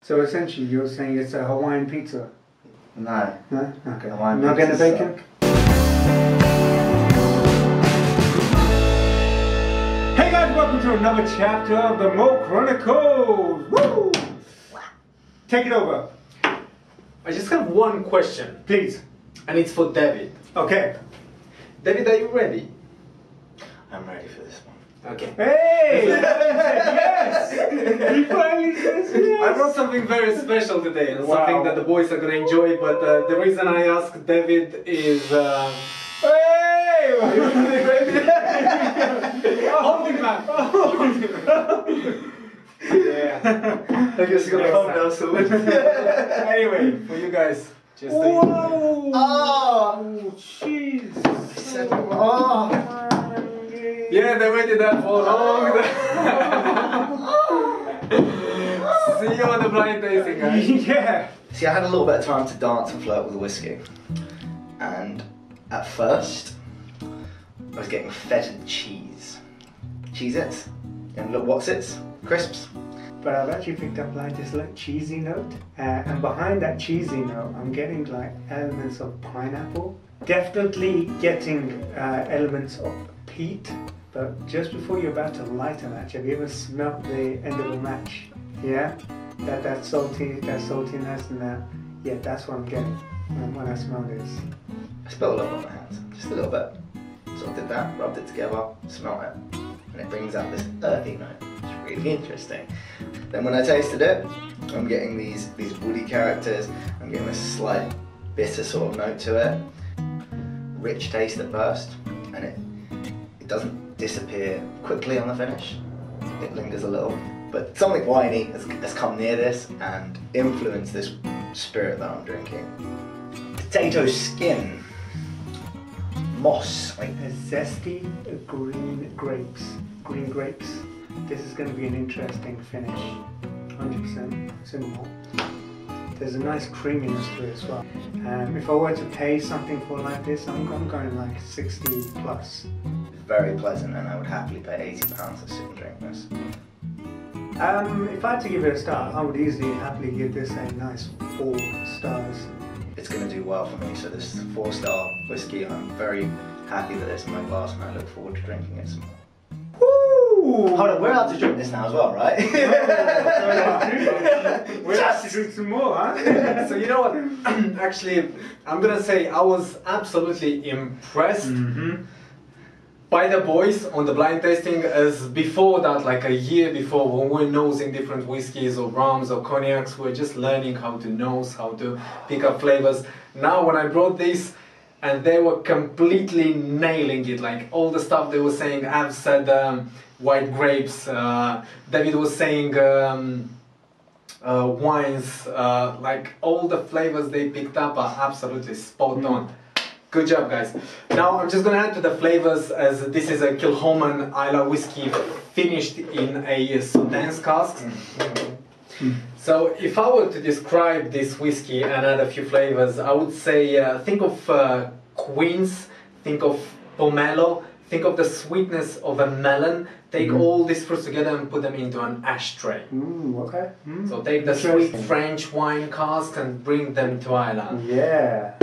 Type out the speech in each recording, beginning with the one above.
So essentially you're saying it's a Hawaiian pizza? No. No? Okay. Hawaiian Not getting a pizza bacon? Hey guys, welcome to another chapter of the Malt Chronicles! Woo! Take it over. I just have one question, Please. and it's for David. Okay. David, are you ready? I'm ready for this one. Okay. Hey! Yes! He finally says yes! I brought something very special today, and Wow. something that the boys are going to enjoy, but the reason I asked David is... Hey! Hold him, man! Yeah. I guess you got a thumbnail sorted. Anyway, for you guys, just Whoa! Oh! Jeez! Oh! Yeah, they waited that for long. See you on the blind tasting, guys. Yeah! See, I had a little bit of time to dance and flirt with the whiskey. And at first, I was getting fetid cheese. Cheez-Its. And look, what's it? Crisps. But I've actually picked up like this like cheesy note, and behind that cheesy note I'm getting like elements of pineapple. Definitely getting elements of peat, but just before you're about to light a match, have you ever smelt the end of a match? Yeah? That saltiness and that, yeah, that's what I'm getting when I smell this. I spilled a little on my hands, just a little bit. So I did that, rubbed it together, smelled it, and it brings out this earthy note. It's really interesting. Then when I tasted it, I'm getting these woody characters, I'm getting this slight bitter sort of note to it. Rich taste at first, and it doesn't disappear quickly on the finish. It lingers a little, but something winey has come near this and influenced this spirit that I'm drinking. Potato skin, moss, like A zesty green grapes. This is going to be an interesting finish. 100% cinnamon. There's a nice creaminess to it as well. If I were to pay something for like this, I'm going like 60 plus. very pleasant, and I would happily pay £80 to sit and drink this. If I had to give it a star, I would easily happily give this a nice 4 stars. It's going to do well for me, so this 4-star whiskey, I'm very happy that it's in my glass, and I look forward to drinking it some more. Woo! Hold on, we're allowed to drink this now as well, right? We'll have to drink some more, huh? So you know what? Actually, I'm gonna say I was absolutely impressed by the boys on the blind tasting, as before that, like a year before, when we're nosing different whiskies or rums or cognacs, we're just learning how to nose, how to pick up flavors. Now when I brought this, and they were completely nailing it, like all the stuff they were saying. I've said white grapes, David was saying wines, like all the flavors they picked up are absolutely spot on. Good job, guys. Now I'm just gonna add to the flavors, as this is a Kilchoman Isla whiskey finished in a Sauternes cask. So if I were to describe this whiskey and add a few flavors, I would say think of quince, think of pomelo, think of the sweetness of a melon. Take all these fruits together and put them into an ashtray. Okay. So take the sweet French wine cask and bring them to Ireland. Yeah.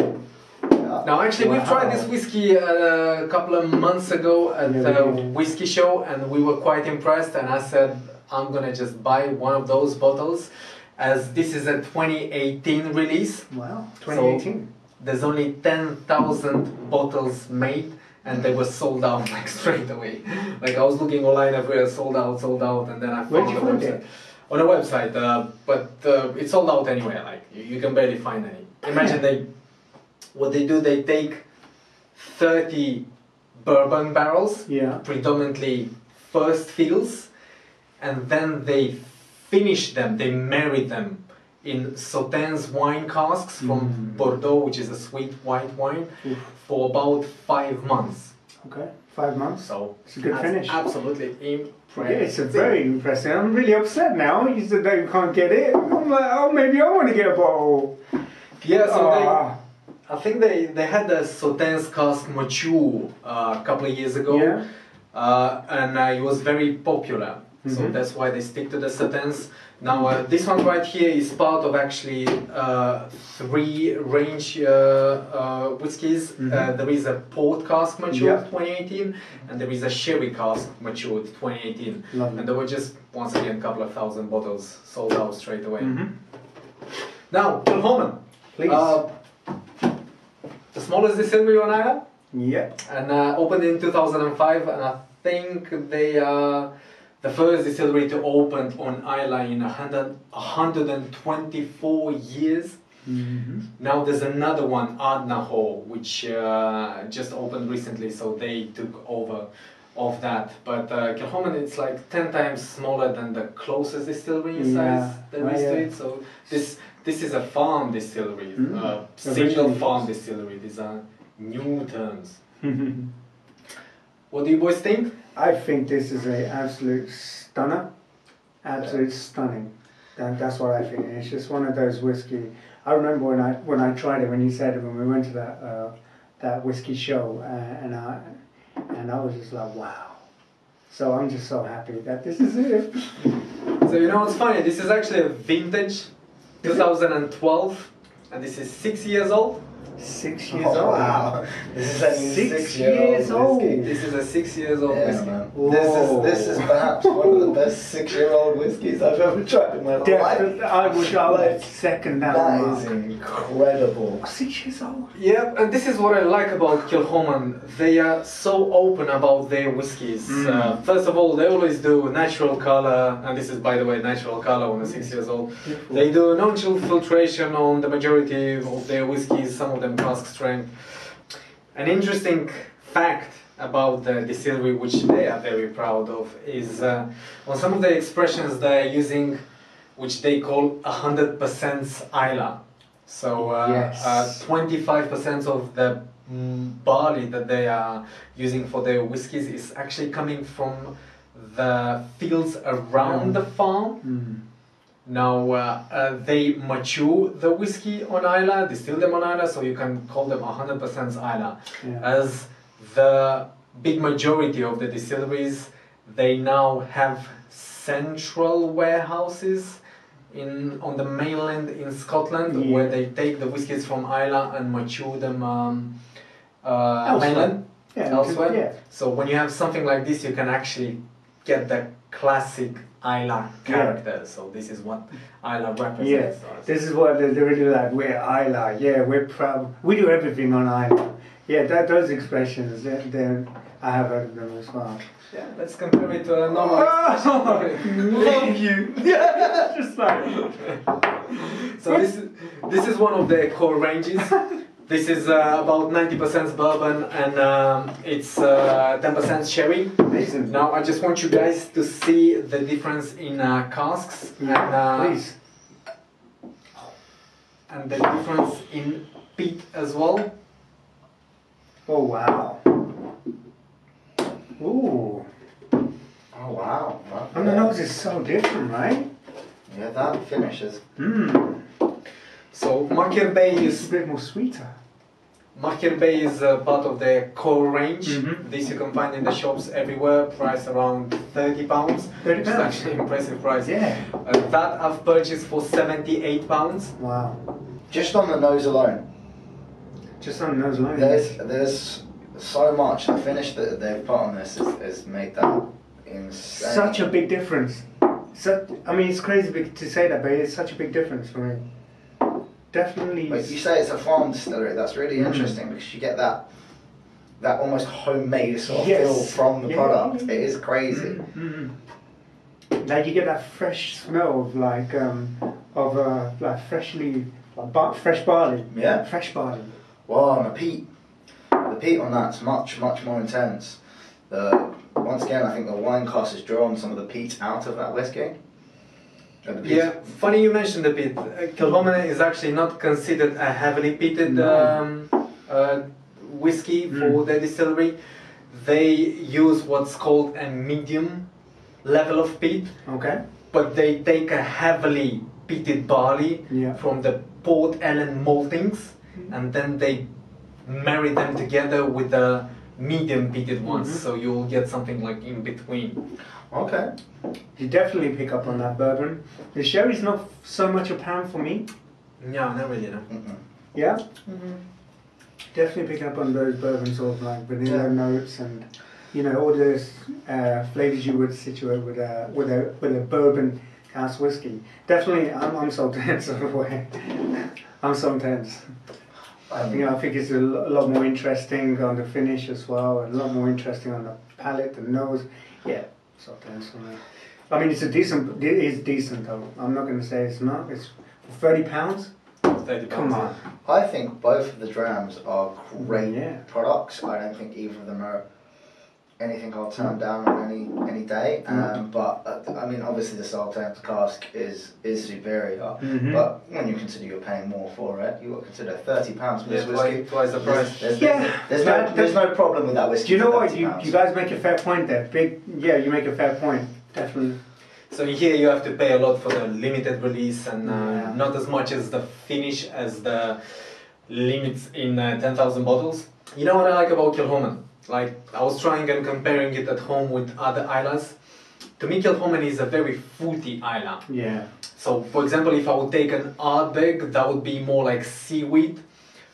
Now actually we've tried this whiskey a couple of months ago at a whiskey show, and we were quite impressed, and I said I'm gonna just buy one of those bottles, as this is a 2018 release. Wow, 2018. So there's only 10,000 bottles made, and they were sold out like straight away. Like I was looking online everywhere, sold out, and then I Where'd found you the find website. it? On a website, but it's sold out anywhere. Like you can barely find any. Imagine what they do, they take 30 bourbon barrels, predominantly first fills, and then they finish them, they marry them in Sauternes wine casks from Bordeaux, which is a sweet white wine, for about 5 months. Okay, 5 months. So it's a good finish. Absolutely impressive. Yeah, it's a very impressive. I'm really upset now. You said that you can't get it. I'm like, oh, maybe I want to get a bottle. Yeah, so I think they had the Sauternes cask mature a couple of years ago, and it was very popular. So that's why they stick to the Sauternes. Now this one right here is part of actually 3 range whiskies. There is a port cask matured 2018, and there is a sherry cask matured 2018. Lovely. And there were just, once again, a couple of thousand bottles sold out straight away. Now, Kilchoman. Please. The smallest distillery on Islay, Yep. and opened in 2005, and I think they are the first distillery to open on Islay in 124 years. Now there's another one, Ardnahor, which just opened recently, so they took over of that. But Kilchoman, it's like 10 times smaller than the closest distillery in size there is to it. So this is a farm distillery, single farm distillery. These are new terms. What do you boys think? I think this is an absolute stunner. Absolute stunning. That's what I think. It's just one of those whiskey. I remember when I tried it, when you said it, when we went to that whiskey show, and I was just like, wow. So I'm just so happy that this is it. So you know what's funny? This is actually a vintage 2012, and this is 6 years old. 6 years old. Wow. This is a 6 years old. This is a 6 years old whiskey. Man. This is perhaps one of the best 6-year-old whiskies I've ever tried in my life. Definitely, I would second that That one. is incredible. 6 years old. Yeah, and this is what I like about Kilchoman. They are so open about their whiskies. First of all, they always do natural color, and this is, by the way, natural color when they're 6 years old. Beautiful. They do non-chill filtration on the majority of their whiskies, some of them cask strength. An interesting fact about the distillery, which they are very proud of, is on some of the expressions they're using, which they call 100% Islay. So 25% of the barley that they are using for their whiskies is actually coming from the fields around the farm. Now they mature the whiskey on Islay, distill them on Islay, so you can call them 100% Islay. As the big majority of the distilleries, they now have central warehouses on the mainland in Scotland, where they take the whiskies from Islay and mature them mainland, elsewhere. So when you have something like this, you can actually get the classic Islay character. So this is what Islay represents. This is what they're really like. We're Islay. Yeah, we're proud. We do everything on Islay. Yeah, those expressions. I have heard them as well. Yeah, let's compare it to a normal expression. Love you. Yeah, just like. So this is one of their core ranges. This is about 90% bourbon and it's 10% sherry. Amazing. Now I just want you guys to see the difference in casks Please. and the difference in peat as well. Oh wow. Ooh. Oh wow. And the nose is so different, right? Yeah, that finishes. So Marker Bay It's is a bit more sweeter. Marker Bay is part of their core range. This you can find in the shops everywhere, priced around £30. Which is actually an impressive price. Yeah. That I've purchased for £78. Wow. Just on the nose alone. Just on the nose alone. There's so much. The finish that they've put on this has made that insane. Such a big difference. I mean, it's crazy to say that, but it's such a big difference for me. Definitely. Like you say, it's a farm distillery. That's really interesting because you get that almost homemade sort of feel from the product. It is crazy. Like you get that fresh smell of like fresh barley. Yeah. Fresh barley. Wow, and the peat on that's much more intense. Once again, I think the wine cask has drawn some of the peat out of that whiskey. Yeah, funny you mentioned the peat. Kilchoman is actually not considered a heavily peated whiskey for the distillery. They use what's called a medium level of peat. Okay. But they take a heavily peated barley from the Port Ellen maltings, and then they marry them together with the medium peated ones, so you'll get something like in between. Okay. You definitely pick up on that bourbon. The sherry's not so much a pound for me. No, not really, no. Yeah? Definitely pick up on those bourbons of like vanilla notes and, you know, all those flavors you would situate with a bourbon cask whiskey. Definitely, I'm so tense on the way. I'm so tense. You know, I think it's a lot more interesting on the finish as well, a lot more interesting on the palate, the nose. Yeah, so tense for me. I mean, it is decent though. I'm not going to say it's not. It's for £30. 30 Come pounds, on. I think both of the drams are great products. I don't think either of them are anything I'll turn down on any day. But I mean, obviously the Sauternes Cask is superior. But when you consider you're paying more for it, you got to consider £30 for this whiskey. Twice the price. There's no problem with that whiskey. Do you know what? You guys make a fair point there. You make a fair point. Definitely. So here you have to pay a lot for the limited release and not as much as the finish as the limits in 10,000 bottles. You know what I like about Kilchoman? Like, I was trying and comparing it at home with other islands. To me, Kilchoman is a very fruity island. Yeah. So, for example, if I would take an Ardbeg, that would be more like seaweed.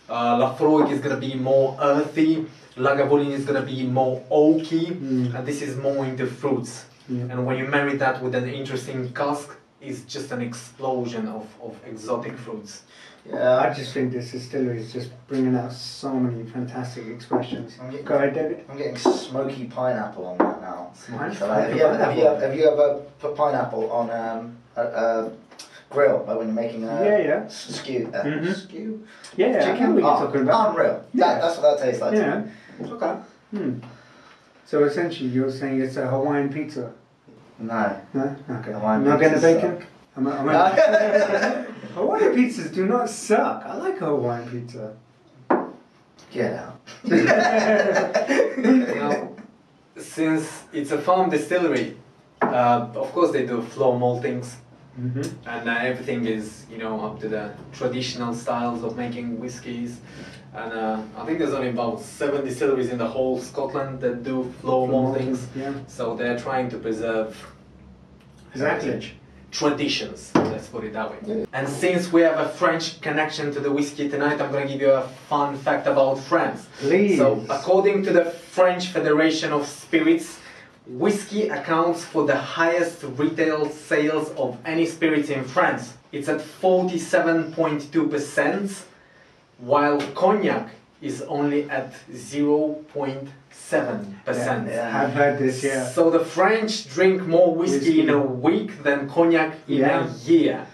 Lafroig is going to be more earthy. Lagavulin is going to be more oaky. And this is more into fruits. And when you marry that with an interesting cask, it's just an explosion of exotic fruits. Yeah, I just think this distillery is just bringing out so many fantastic expressions. Go ahead, David. I'm getting smoky pineapple on that now. Smoky Have you ever put pineapple on a grill, like when you're making a stew? Stew? Yeah, chicken? I know what you're talking about. Unreal. That's what that tastes like to me. Okay. So essentially you're saying it's a Hawaiian pizza? No. No? Okay. Hawaiian I'm not going to pizzas bacon? Hawaiian pizzas do not suck. I like a Hawaiian pizza. Get out. Now, since it's a farm distillery, of course they do flow maltings, and everything is, you know, up to the traditional styles of making whiskies. And I think there's only about 7 distilleries in the whole Scotland that do flow maltings. So they're trying to preserve heritage, traditions, let's put it that way. And since we have a French connection to the whiskey tonight, I'm going to give you a fun fact about France. Please. So according to the French Federation of Spirits, whiskey accounts for the highest retail sales of any spirits in France. It's at 47.2%. while cognac is only at 0.7%. I've heard this, So the French drink more whiskey in a week than cognac in a year.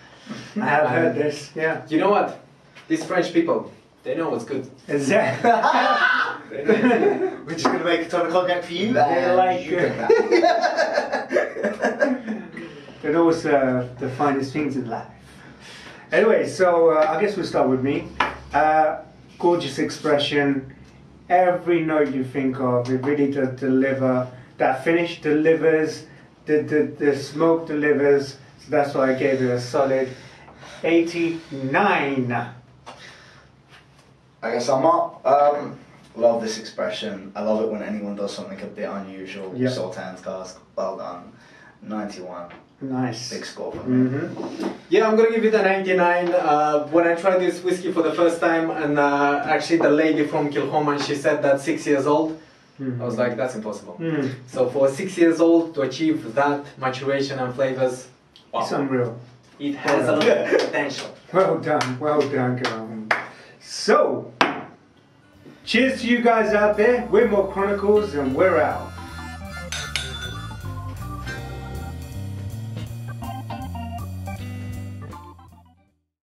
I have heard this, You know what? These French people, they know what's good. Exactly. We're just going to make a ton of cognac for you. They like you drink that. They know what's the finest things in life. Anyway, so I guess we'll start with me. Gorgeous expression. Every note you think of, it really does deliver. That finish delivers. The smoke delivers. So that's why I gave it a solid 89. I guess I'm up. Love this expression. I love it when anyone does something a bit unusual. Sauternes Cask, well done. 91. Nice. Big score for me. Yeah, I'm gonna give it an 89. When I tried this whiskey for the first time, and actually the lady from Kilchoman, she said that 6 years old. I was like, that's impossible. So for 6 years old to achieve that maturation and flavors, wow. It's unreal. It has a lot of potential. Well done, Kilchoman. So, cheers to you guys out there. We're Malt Chronicles and we're out.